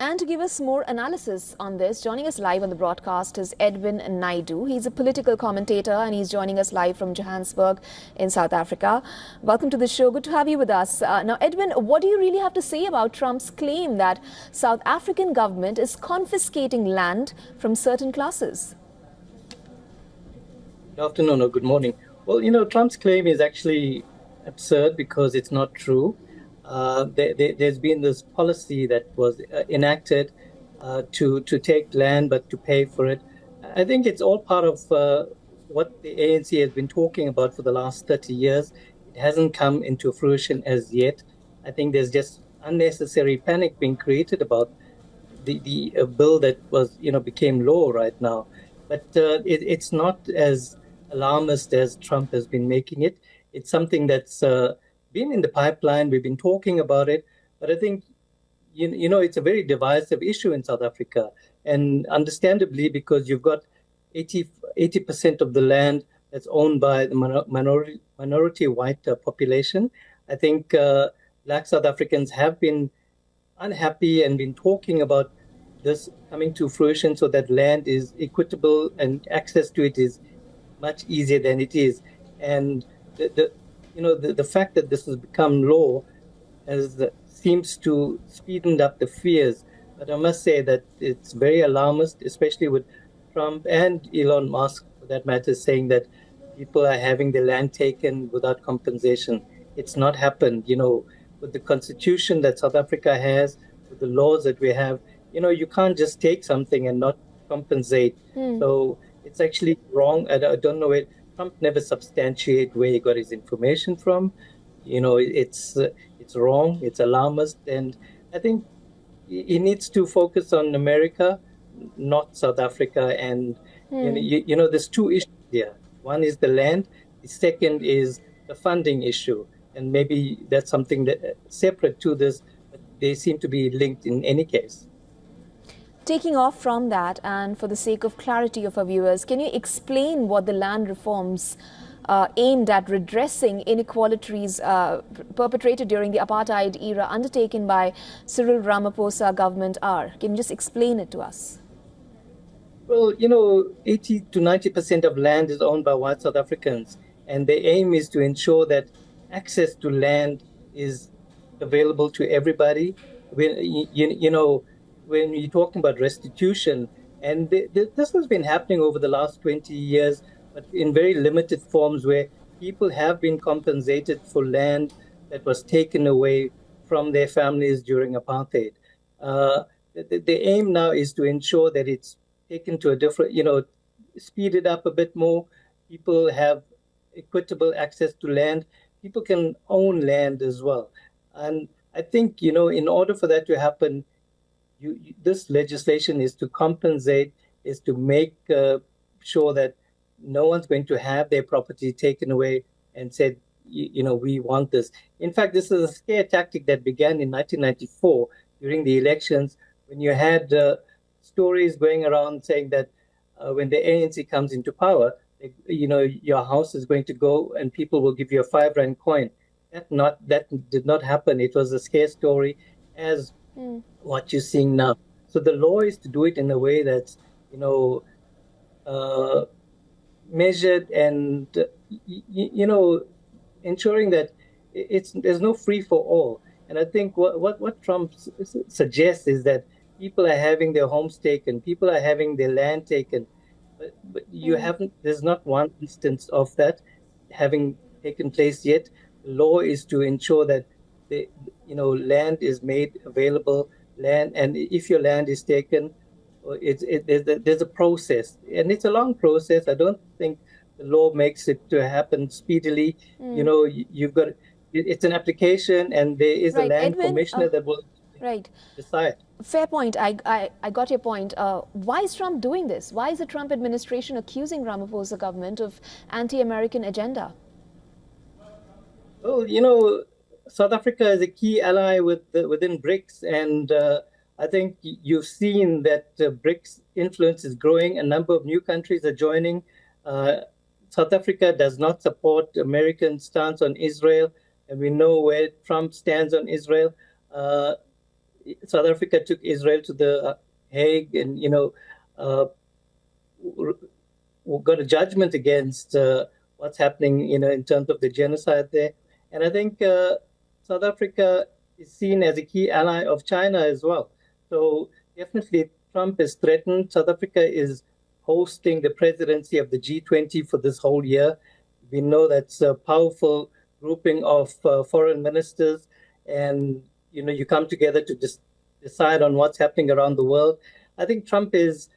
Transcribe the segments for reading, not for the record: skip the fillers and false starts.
And to give us more analysis on this, joining us live on the broadcast is Edwin Naidu. He's a political commentator and he's joining us live from Johannesburg in South Africa. Welcome to the show. Good to have you with us. Now, Edwin, what do you really have to say about Trump's claim that South African government is confiscating land from certain classes? Good afternoon or good morning. Well, Trump's claim is actually absurd because it's not true. There's been this policy that was enacted to take land but to pay for it. I think it's all part of what the ANC has been talking about for the last 30 years. It hasn't come into fruition as yet. I think there's just unnecessary panic being created about the bill that was became law right now. But it's not as alarmist as Trump has been making it. It's something that's been in the pipeline. We've been talking about it, but I think it's a very divisive issue in South Africa, and understandably because you've got 80% of the land that's owned by the minority white population. I think Black South Africans have been unhappy and been talking about this coming to fruition so that land is equitable and access to it is much easier than it is. And the fact that this has become law seems to speeden up the fears. But I must say that it's very alarmist, especially with Trump and Elon Musk, for that matter, saying that people are having their land taken without compensation. It's not happened. With the constitution that South Africa has, with the laws that we have, you can't just take something and not compensate. So it's actually wrong. I don't know it. Trump never substantiate where he got his information from. It's wrong. It's alarmist, and I think he needs to focus on America, not South Africa. And there's two issues here. One is the land. The second is the funding issue, and maybe that's something that separate to this, but they seem to be linked in any case. Taking off from that, and for the sake of clarity of our viewers, can you explain what the land reforms aimed at redressing inequalities perpetrated during the apartheid era undertaken by Cyril Ramaphosa government are? Can you just explain it to us? Well, 80 to 90% of land is owned by white South Africans, and the aim is to ensure that access to land is available to everybody. When you're talking about restitution, and this has been happening over the last 20 years, but in very limited forms where people have been compensated for land that was taken away from their families during apartheid. The aim now is to ensure that it's taken to a different, speed it up a bit more. People have equitable access to land. People can own land as well. And I think, in order for that to happen, this legislation is to compensate, is to make sure that no one's going to have their property taken away and said, we want this. In fact, this is a scare tactic that began in 1994 during the elections, when you had stories going around saying that when the ANC comes into power, your house is going to go and people will give you a 5 Rand coin. That did not happen. It was a scare story as what you're seeing now. So the law is to do it in a way that's, measured and, ensuring that there's no free for all. And I think what Trump suggests is that people are having their homes taken, people are having their land taken, but there's not one instance of that having taken place yet. The law is to ensure that land is made available, and if your land is taken, there's a process, and it's a long process. I don't think the law makes it to happen speedily. You've got it's an application, and there is a land commissioner that will decide. Fair point. I got your point. Why is Trump doing this? Why is the Trump administration accusing Ramaphosa government of anti-American agenda? Well, South Africa is a key ally within BRICS, and I think you've seen that BRICS influence is growing. A number of new countries are joining. South Africa does not support American stance on Israel, and we know where Trump stands on Israel. South Africa took Israel to the Hague, and got a judgment against what's happening, in terms of the genocide there. And I think South Africa is seen as a key ally of China as well. So definitely Trump is threatened. South Africa is hosting the presidency of the G20 for this whole year. We know that's a powerful grouping of foreign ministers, and you come together to decide on what's happening around the world. I think Trump is,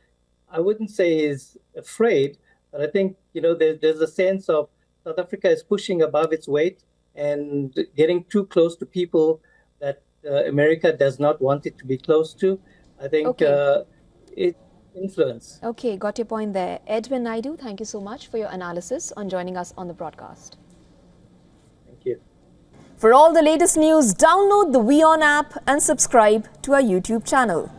I wouldn't say is afraid, but I think there's a sense of South Africa is pushing above its weight and getting too close to people that America does not want it to be close to. I think it's influence. Okay, got your point there. Edwin Naidu, thank you so much for your analysis on joining us on the broadcast. Thank you. For all the latest news, download the WION app and subscribe to our YouTube channel.